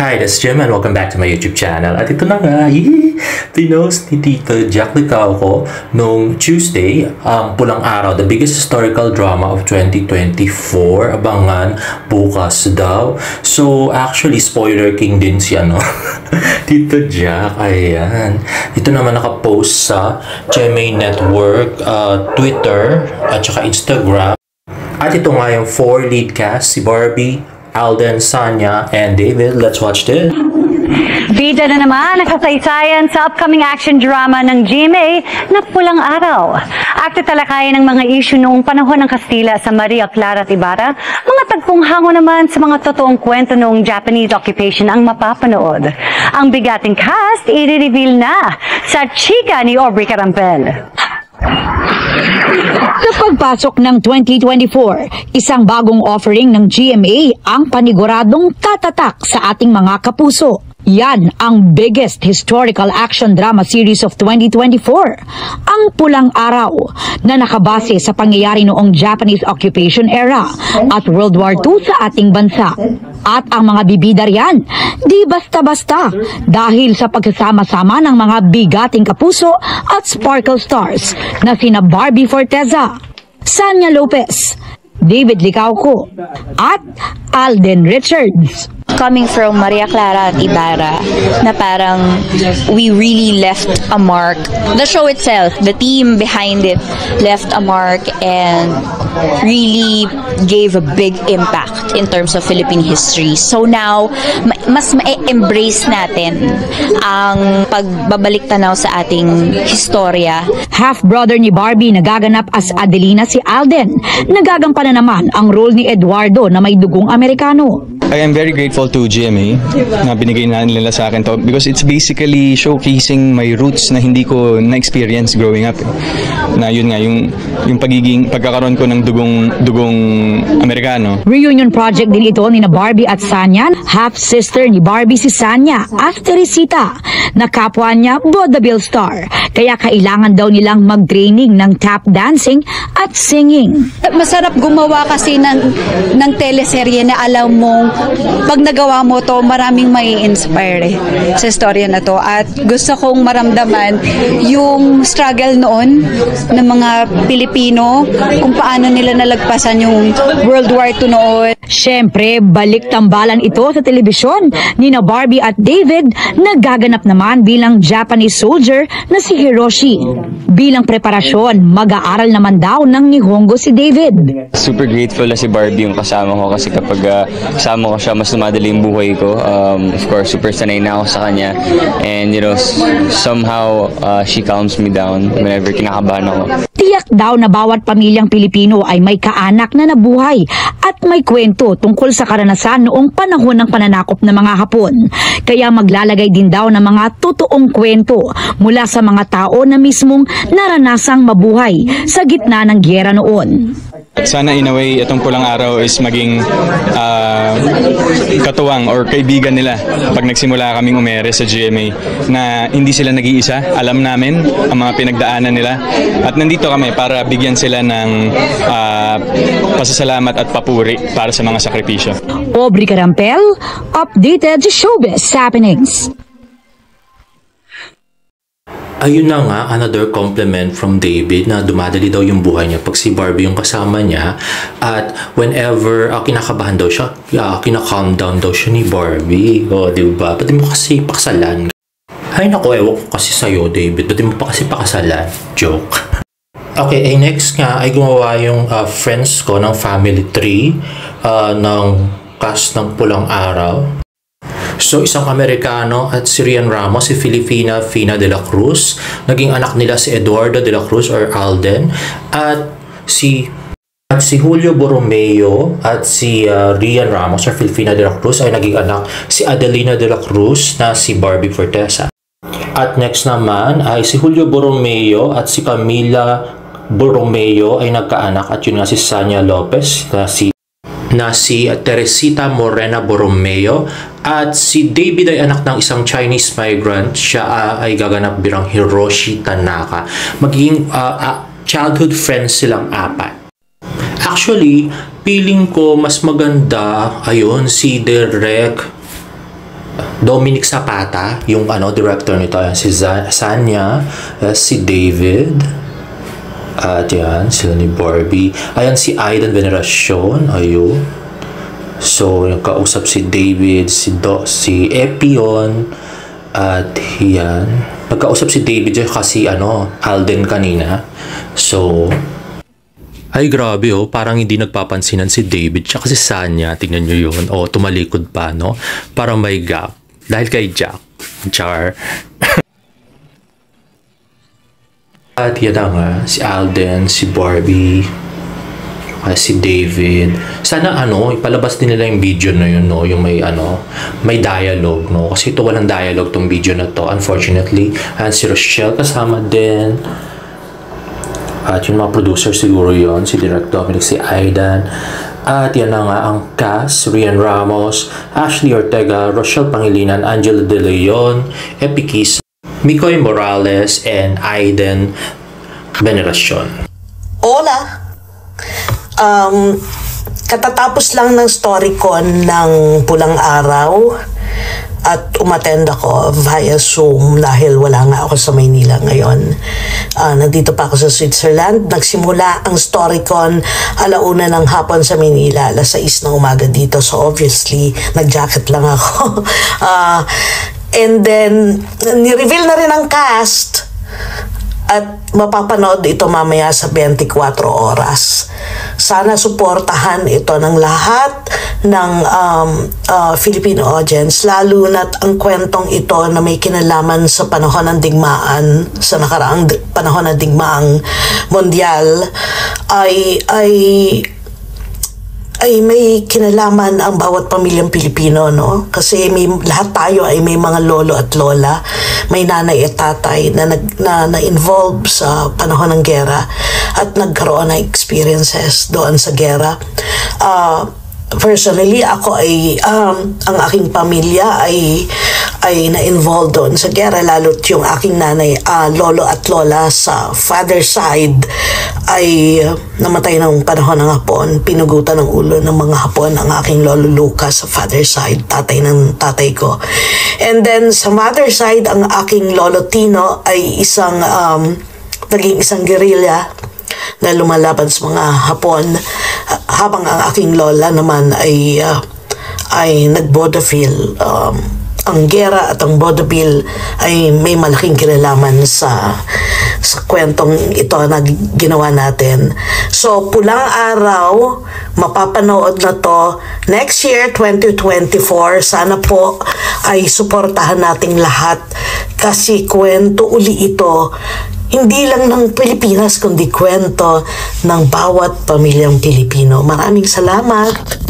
Hi, this is Jim and welcome back to my YouTube channel. At ito na nga, pinost ni Tito Jack Licao ko nung Tuesday, ang Pulang Araw, the biggest historical drama of 2024. Abangan, bukas daw. So, actually, spoiler king din si Tito Jack. Ayan. Ito naman nakapost sa GMA Network, Twitter, at saka Instagram. At ito nga yung 4 lead cast, si Barbie, Alden, Sanya, and David. Let's watch this. Bida na naman ang kasaysayan sa upcoming action drama ng GMA na Pulang Araw. Akte talakayan ng mga issue noong panahon ng Kastila sa Maria Clara at Ibarra, mga tagpong hango naman sa mga totoong kwento noong Japanese occupation ang mapapanood. Ang bigating cast, i-reveal na sa chika ni Aubrey Carampel. Sa pagpasok ng 2024, isang bagong offering ng GMA ang paniguradong tatatak sa ating mga kapuso. Yan ang biggest historical action drama series of 2024, ang Pulang Araw, na nakabase sa pangyayari noong Japanese occupation era at World War II sa ating bansa. At ang mga bibida riyan, di basta-basta dahil sa pagkasama-sama ng mga bigating kapuso at sparkle stars na sina Barbie Forteza, Sanya Lopez, David Licauco, at Alden Richards. Coming from Maria Clara at Ibarra, na parang we really left a mark. The show itself, the team behind it, left a mark and really gave a big impact in terms of Philippine history. So now, mas ma-embrace natin ang pagbabalik tanaw sa ating historia. Half-brother ni Barbie nagaganap as Adelina si Alden. Nagagampanan naman ang role ni Eduardo na may dugong Amerikano. I am very grateful to GMA na binigay na nila sa akin to because it's basically showcasing my roots na hindi ko na-experience growing up. Na yun nga, yung pagkakaroon ko ng dugong Amerikano. Reunion project din ito ni na Barbie at Sanya. Half-sister ni Barbie si Sanya, Asterisita, na kapwa niya vaudeville star. Kaya kailangan daw nilang mag-training ng tap dancing at singing. Masarap gumawa kasi ng teleserye na alam mong pag nagawa mo to, maraming may inspire sa storya na to. At gusto kong maramdaman yung struggle noon ng mga Pilipino, kung paano nila nalagpasan yung World War II noon. Siyempre, balik tambalan ito sa telebisyon ni na Barbie at David, nagaganap naman bilang Japanese soldier na si Hiroshi. Bilang preparasyon, mag-aaral naman daw ng Nihongo si David. Super grateful na si Barbie yung kasama ko kasi kapag kasama ko siya, mas lumadali yung buhay ko. Of course, super sanay na ako sa kanya. And somehow she calms me down whenever kinakabahan ako. Tiyak daw na bawat pamilyang Pilipino ay may kaanak na nabuhay at may kwento tungkol sa karanasan noong panahon ng pananakop ng mga Hapon. Kaya maglalagay din daw ng mga totoong kwento mula sa mga tao na mismong naranasang mabuhay sa gitna ng gyera noon. Sana in a way, itong Pulang Araw is maging katuwang or kaibigan nila pag nagsimula kaming umere sa GMA na hindi sila nag-iisa. Alam namin ang mga pinagdaanan nila at nandito kami para bigyan sila ng pasasalamat at papuri para sa mga sakripisyo. Aubrey Carampel, updated showbiz happenings. Ayun na nga, another compliment from David na dumadali daw yung buhay niya pag si Barbie yung kasama niya. At whenever kinakabahan daw siya, kinakcalm down daw siya ni Barbie. O, diba? Ba't mo kasi pakasalan? Ay naku, ewan ko kasi sa'yo, David. Ba't mo pa kasi pakasalan? Joke. Okay, next nga ay gumawa yung friends ko ng Family Tree ng cast ng Pulang Araw. So, isang Amerikano at Syrian Ramos, si Filipina Fina de la Cruz. Naging anak nila si Eduardo de la Cruz or Alden. At si Julio Borromeo at si Rian Ramos or Filipina de la Cruz ay naging anak si Adelina de la Cruz na si Barbie Forteza. At next naman ay si Julio Borromeo at si Camila Borromeo ay nagkaanak at yun nga si Sanya Lopez na si Teresita Morena Borromeo. At si David ay anak ng isang Chinese migrant. Siya ay gaganap bilang Hiroshi Tanaka. Magiging childhood friends silang apat. Actually, feeling ko mas maganda, ayun, si Derek Dominic Zapata, yung director nito. Ayan, si Sanya, si David, at yan, sila ni Barbie. Ayan, si Aidan Veneracion, ayun. So, yung kausap si David, si Epion, at yan. Nagkausap si David kasi Alden kanina. So, ay grabe parang hindi nagpapansinan si David tsaka si Sanya. Tingnan nyo yun. Tumalikod pa, no? Parang may gap. Dahil kay Jack. Char. At yan nga, si Alden, si Barbie, si David. Sana ipalabas din nila yung video na yun, no? Yung may dialogue, no? Kasi ito walang dialogue tong video na to, unfortunately. And si Rochelle kasama din. At yung mga producer siguro yon, si Direct Dominic, si Aidan. At yan na nga ang cast: Rian Ramos, Ashley Ortega, Rochelle Pangilinan, Angela De Leon, Epikis, Mikoy Morales, and Aidan Veneracion. Hola! Katatapos lang ng StoryCon ng Pulang Araw at umattend ako via Zoom dahil wala nga ako sa Maynila ngayon. Nandito pa ako sa Switzerland. Nagsimula ang StoryCon 1:00 ng hapon sa Maynila, 6:00 ng umaga dito. So obviously, nag-jacket lang ako. And then, ni-reveal na rin ang cast at mapapanood ito mamaya sa 24 oras. Sana suportahan ito ng lahat ng Filipino audience, lalo na't ang kwentong ito na may kinalaman sa panahon ng digmaan, sa nakaraang panahon ng digmaang mondial, ay may kinalaman ang bawat pamilyang Pilipino, no? Kasi lahat tayo ay may mga lolo at lola, may nanay at tatay na involved sa panahon ng gera at nagkaroon ng experiences doon sa gera. Personally, ako ay ang aking pamilya ay na-involved doon sa gera, lalo't yung aking nanay, lolo at lola sa father side ay namatay ng panahon ng Hapon. Pinugutan ng ulo ng mga Hapon ang aking lolo Lucas sa father side, tatay ng tatay ko. And then sa mother side, ang aking lolo Tino ay naging isang guerrilla na lumalaban sa mga Hapon, habang ang aking lola naman ay nag-vaudeville. Ang gera at ang vaudeville ay may malaking kinalaman sa kwentong ito na ginawa natin. So, Pulang Araw, mapapanood na to next year, 2024. Sana po ay suportahan nating lahat kasi kwento uli ito, hindi lang ng Pilipinas, kundi kwento ng bawat pamilyang Pilipino. Maraming salamat!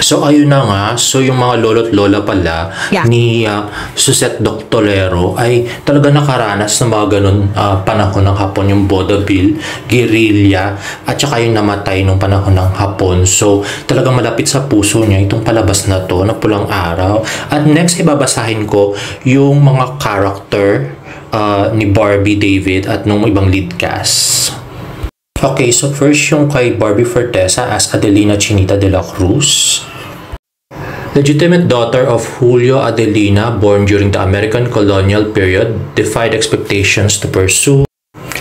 So, ayun na nga. So, yung mga lolo't lola pala ni Suzette Doctorero ay talaga nakaranas ng mga ganun panahon ng Hapon, yung vaudeville, guerrilla, at saka yung namatay nung panahon ng Hapon. So, talagang malapit sa puso niya itong palabas na to, na Pulang Araw. At next, ibabasahin ko yung mga character ni Barbie, David, at nung ibang lead cast. Okay, so first yung kay Barbie Fortesa as Adelina Chinita de la Cruz. Legitimate daughter of Julio Adelina, born during the American colonial period, defied expectations to pursue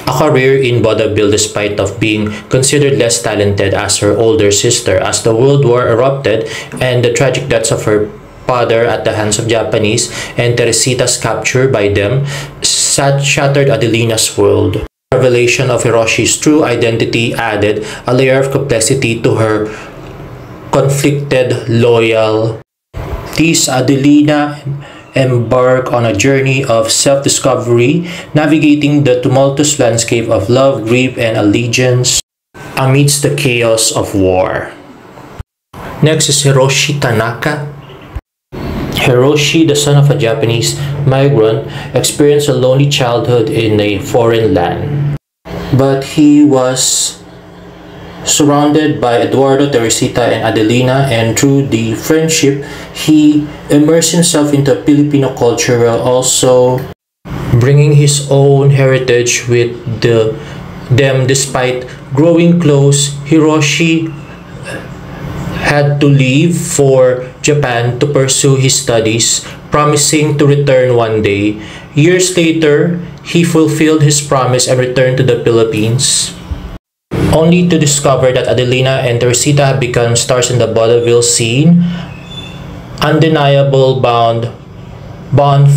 a career in vaudeville despite of being considered less talented as her older sister. As the World War erupted and the tragic deaths of her father at the hands of Japanese and Teresita's capture by them shattered Adelina's world. The revelation of Hiroshi's true identity added a layer of complexity to her conflicted loyalties. Adelina embarked on a journey of self-discovery, navigating the tumultuous landscape of love, grief, and allegiance amidst the chaos of war. Next is Hiroshi Tanaka. Hiroshi, the son of a Japanese migrant, experienced a lonely childhood in a foreign land. But he was surrounded by Eduardo, Teresita, and Adelina, and through the friendship, he immersed himself into Filipino culture while also bringing his own heritage with them. Despite growing close, Hiroshi had to leave for Japan to pursue his studies, promising to return one day. Years later, he fulfilled his promise and returned to the Philippines, only to discover that Adelina and Teresita have become stars in the vaudeville scene. Undeniable bond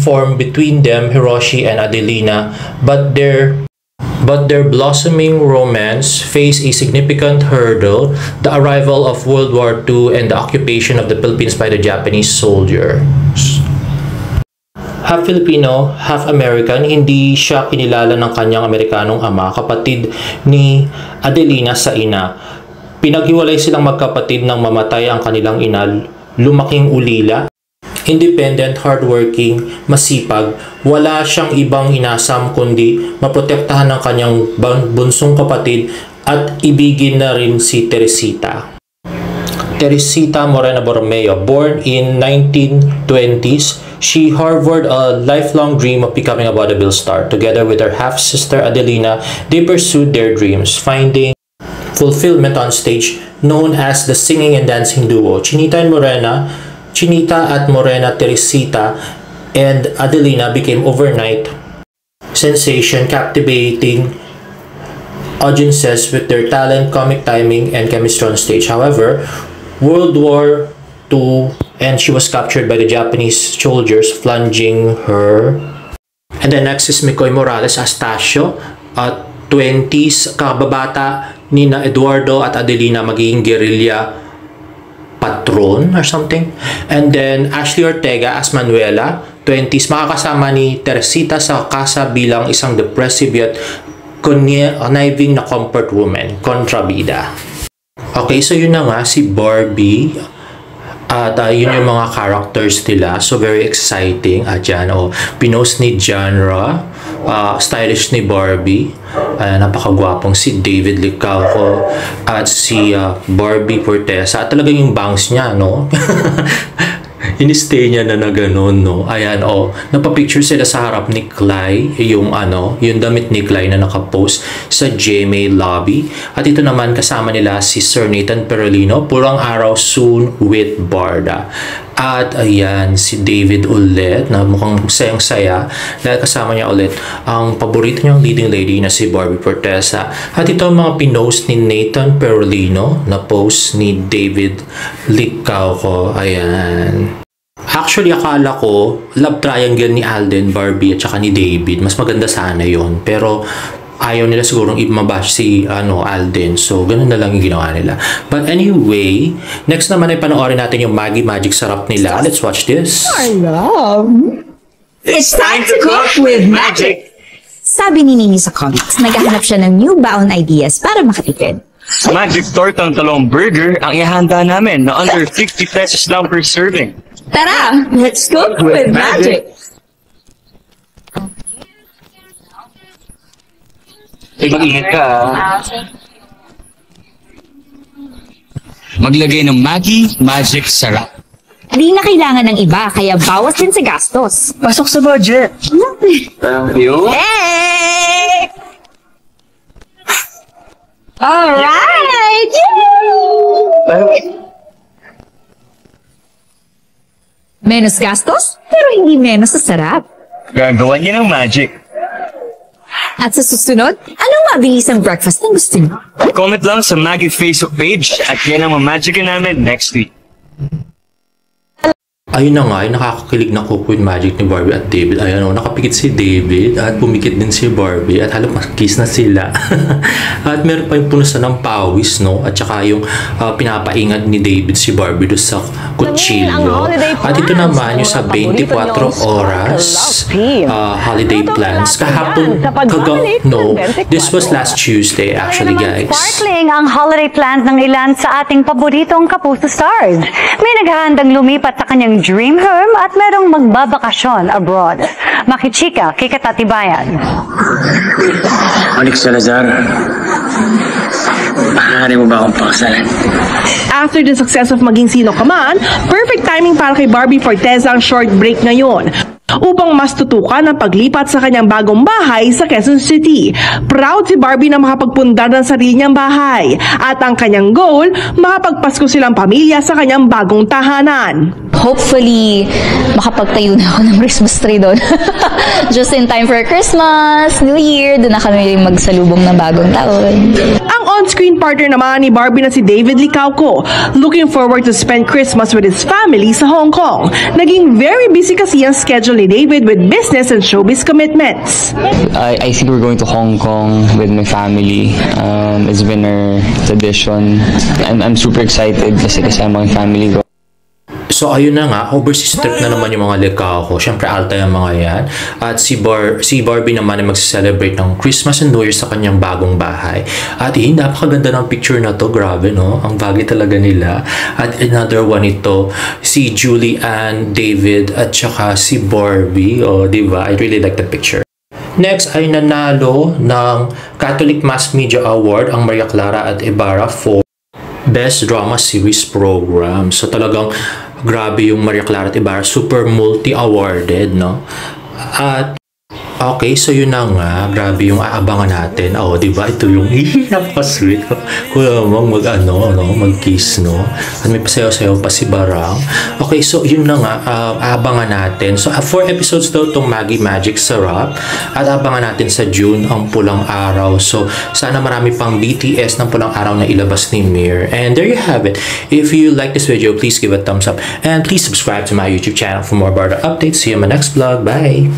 formed between them, Hiroshi and Adelina, but their blossoming romance faced a significant hurdle: the arrival of World War II and the occupation of the Philippines by the Japanese soldiers. Half Filipino, half American, hindi siya kinilala ng kanyang Amerikanong ama, kapatid ni Adelina sa ina. Pinaghiwalay silang magkapatid nang mamatay ang kanilang ina. Lumaking ulila, independent, hardworking, masipag. Wala siyang ibang inasam kundi maprotektahan ng kanyang bunsong kapatid at ibigin na rin si Teresita. Teresita Morena Borromeo, born in 1920s, she harbored a lifelong dream of becoming a vaudeville star. Together with her half-sister Adelina, they pursued their dreams, finding fulfillment on stage, known as the singing and dancing duo. Chinita at Morena Teresita and Adelina became overnight sensation, captivating audiences with their talent, comic timing, and chemistry on stage. However, World War II, and she was captured by the Japanese soldiers, plunging her. And then next is Mikoy Morales Astacio, at 20s, kababata ni na Eduardo at Adelina, magiging guerrilla patron or something. And then Ashley Ortega as Manuela, 20s, makakasama ni Teresita sa casa bilang isang depressive yet conniving na comfort woman, kontrabida. Okay, so yun na nga si Barbie. At yun yung mga characters nila. So very exciting. At yan, pinost ni Janra, stylish ni Barbie, napakagwapong si David Licauco at si Barbie Fortesa. At talaga yung bangs niya, no? In-stay niya na gano'n, no? Ayan, napapicture sila sa harap ni Clay, yung damit ni Clay na nakapost sa GMA lobby. At ito naman kasama nila si Sir Nathan Perolino, Pulang Araw Soon with Barda. At ayan, si David ulit, na mukhang sayang-saya dahil kasama niya ulit ang paborito niyang leading lady na si Barbie Fortesa. At ito ang mga pinost ni Nathan Perolino na post ni David Licauco. Ayan. Actually, akala ko love triangle ni Alden, Barbie at saka ni David. Mas maganda sana yon, pero ayaw nila sigurong imabash si Alden. So, ganun na lang yung ginawa nila. But anyway, next naman ay panoorin natin yung Maggie Magic Sarap nila. Let's watch this. I love. It's time to cook with magic. Sabi ni Nini sa comments, naghahanap siya ng new baon ideas para makatipid. Magic Tortang Talong Burger ang ihanda namin na under 50 pesos lang per serving. Tara, let's cook with magic. Mag-ingat ka. Maglagay ng Maggie Magic Sarap. Di na kailangan ng iba, kaya bawas din sa gastos. Pasok sa budget. Thank you. Hey! Alright! Menos gastos, pero hindi menos sa sarap. Gagawa niya ng magic. At sa susunod, anong mabilisang breakfast na gusto niyo? Comment lang sa Maggie Facebook page at yan ang mamagicin namin next week. Ayun na nga, nakakakilig na Cook with Magic ni Barbie at David. Ayan nakapikit si David at pumikit din si Barbie at halos kiss na sila. At meron pa yung punusan ng pawis, no? At saka yung pinapaingat ni David si Barbie doon sa kutsilyo. At ito naman yung sa 24 oras holiday plans. Kahapon, this was last Tuesday actually, guys. Sparkling ang holiday plans ng ilan sa ating paboritong Kapuso stars. May naghahandang lumipat sa kanyang dream home at merong magbabakasyon abroad. Makichika, kay Katatibayan. Alex Salazar, maaari mo ba akong pakasalan? After the success of Maging Sino Ka Man, perfect timing para kay Barbie Fortesa ang short break ngayon. upang mas tutukan ang paglipat sa kanyang bagong bahay sa Quezon City. Proud si Barbie na makapagpundar ng sarili niyang bahay at ang kanyang goal, makapagpasko silang pamilya sa kanyang bagong tahanan. Hopefully, makapagtayo na ako ng Christmas tree doon. Just in time for Christmas, New Year, doon na kami magsalubong ng bagong taon. Ang on-screen partner naman ni Barbie na si David Licauco, looking forward to spend Christmas with his family sa Hong Kong. Naging very busy kasi ang schedule ni David with business and showbiz commitments. I think we're going to Hong Kong with my family. It's been our tradition. I'm super excited kasi kasama ang family ko. So ayun na nga, overseas trip na naman yung mga Licauco. Siyempre alta yung mga yan. At si Barbie naman ay mag-celebrate ng Christmas and New Year sa kanyang bagong bahay. At napakaganda ng picture na to. Grabe, no? Ang bagay talaga nila. At another one ito, si Julie Ann, David, at saka si Barbie. Oh, diba? I really like the picture. Next ay nanalo ng Catholic Mass Media Award ang Maria Clara at Ibarra for Best Drama Series Program. So talagang grabe yung Maria Clara at Ibarra, super multi-awarded, no? At okay, so yun na nga, grabe yung aabangan natin. Oh, di ba? Ito yung napaka-sweet. Kung mag-kiss, no? At may pasayaw-sayaw pa si Barang. Okay, so yun na nga, aabangan natin. So, 4 episodes daw itong Maggie Magic Sarap. At aabangan natin sa June ang Pulang Araw. So, sana marami pang BTS ng Pulang Araw na ilabas ni Mir. And there you have it. If you like this video, please give it a thumbs up. And please subscribe to my YouTube channel for more Barda updates. See you in my next vlog. Bye!